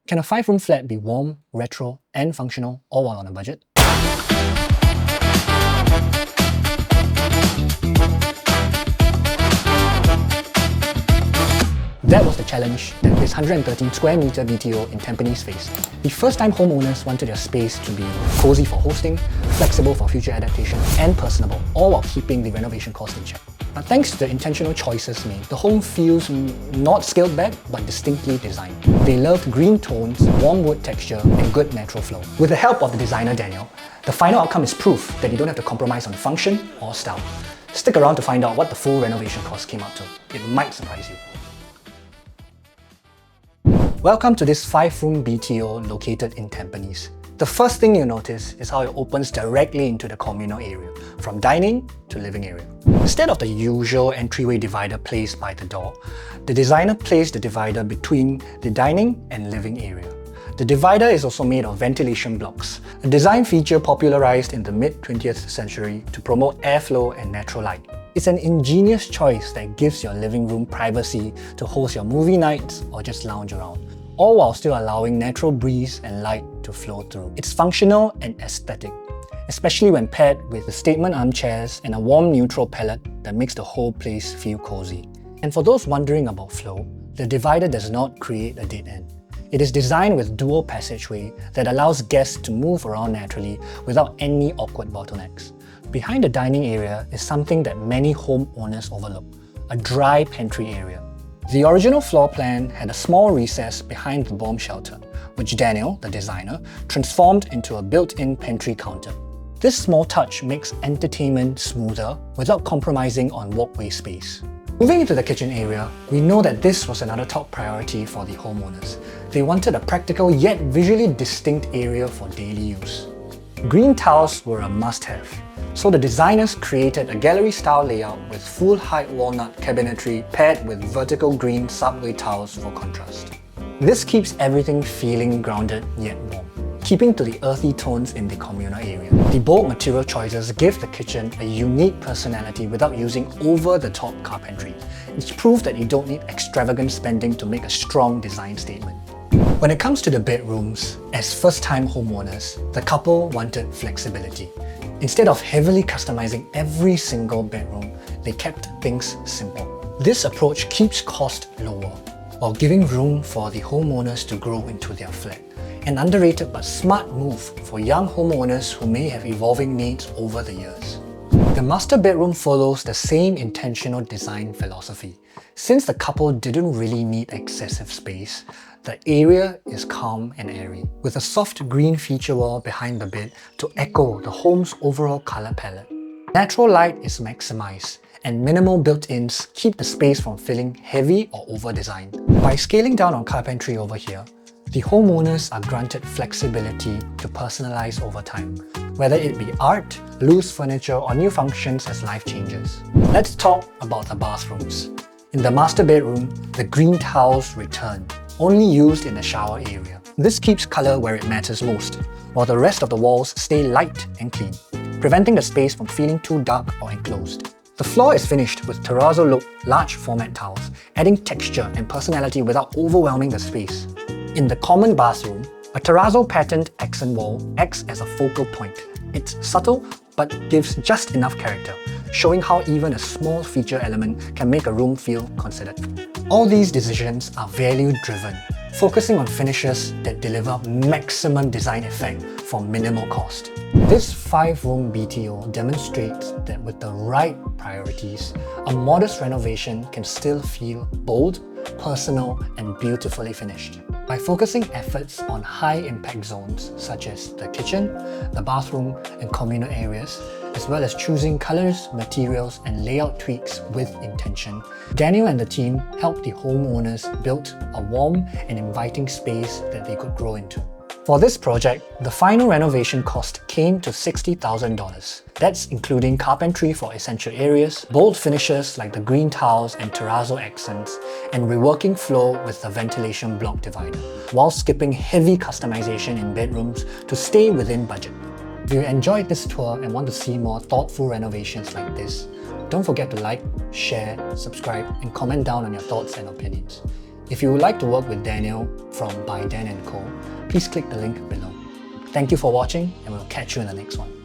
Can a 5-room flat be warm, retro, and functional, all while on a budget? That was the challenge that this 113 square meter BTO in Tampines faced. The first-time homeowners wanted their space to be cozy for hosting, flexible for future adaptation, and personable, all while keeping the renovation cost in check. But thanks to the intentional choices made, the home feels not scaled back, but distinctly designed. They loved green tones, warm wood texture, and good natural flow. With the help of the designer Daniel, the final outcome is proof that you don't have to compromise on function or style. Stick around to find out what the full renovation cost came out to. It might surprise you. Welcome to this 5-room BTO located in Tampines. The first thing you notice is how it opens directly into the communal area, from dining to living area. Instead of the usual entryway divider placed by the door, the designer placed the divider between the dining and living area. The divider is also made of ventilation blocks, a design feature popularized in the mid-20th century to promote airflow and natural light. It's an ingenious choice that gives your living room privacy to host your movie nights or just lounge around, all while still allowing natural breeze and light to flow through. It's functional and aesthetic, especially when paired with the statement armchairs and a warm neutral palette that makes the whole place feel cozy. And for those wondering about flow, the divider does not create a dead end. It is designed with dual passageway that allows guests to move around naturally without any awkward bottlenecks. Behind the dining area is something that many homeowners overlook, a dry pantry area. The original floor plan had a small recess behind the bomb shelter, which Daniel, the designer, transformed into a built-in pantry counter. This small touch makes entertainment smoother without compromising on walkway space. Moving into the kitchen area, we know that this was another top priority for the homeowners. They wanted a practical yet visually distinct area for daily use. Green tiles were a must-have, so the designers created a gallery-style layout with full-height walnut cabinetry paired with vertical green subway tiles for contrast. This keeps everything feeling grounded yet warm, keeping to the earthy tones in the communal area. The bold material choices give the kitchen a unique personality without using over-the-top carpentry. It's proof that you don't need extravagant spending to make a strong design statement. When it comes to the bedrooms, as first-time homeowners, the couple wanted flexibility. Instead of heavily customizing every single bedroom, they kept things simple. This approach keeps cost lower, while giving room for the homeowners to grow into their flat. An underrated but smart move for young homeowners who may have evolving needs over the years. The master bedroom follows the same intentional design philosophy. Since the couple didn't really need excessive space, the area is calm and airy, with a soft green feature wall behind the bed to echo the home's overall color palette. Natural light is maximized, and minimal built-ins keep the space from feeling heavy or over-designed. By scaling down on carpentry over here, the homeowners are granted flexibility to personalize over time, whether it be art, loose furniture, or new functions as life changes. Let's talk about the bathrooms. In the master bedroom, the green tiles return, only used in the shower area. This keeps color where it matters most, while the rest of the walls stay light and clean, preventing the space from feeling too dark or enclosed. The floor is finished with terrazzo-look large format tiles, adding texture and personality without overwhelming the space. In the common bathroom, a terrazzo patterned accent wall acts as a focal point. It's subtle but gives just enough character, showing how even a small feature element can make a room feel considered. All these decisions are value-driven, focusing on finishes that deliver maximum design effect for minimal cost. This 5-room BTO demonstrates that with the right priorities, a modest renovation can still feel bold, personal, and beautifully finished. By focusing efforts on high-impact zones such as the kitchen, the bathroom, and communal areas, as well as choosing colors, materials, and layout tweaks with intention, Daniel and the team helped the homeowners build a warm and inviting space that they could grow into. For this project, the final renovation cost came to $60,000. That's including carpentry for essential areas, bold finishes like the green tiles and terrazzo accents, and reworking floor with the ventilation block divider, while skipping heavy customization in bedrooms to stay within budget. If you enjoyed this tour and want to see more thoughtful renovations like this, don't forget to like, share, subscribe, and comment down on your thoughts and opinions. If you would like to work with Daniel from By Dan & Co., please click the link below. Thank you for watching, and we'll catch you in the next one.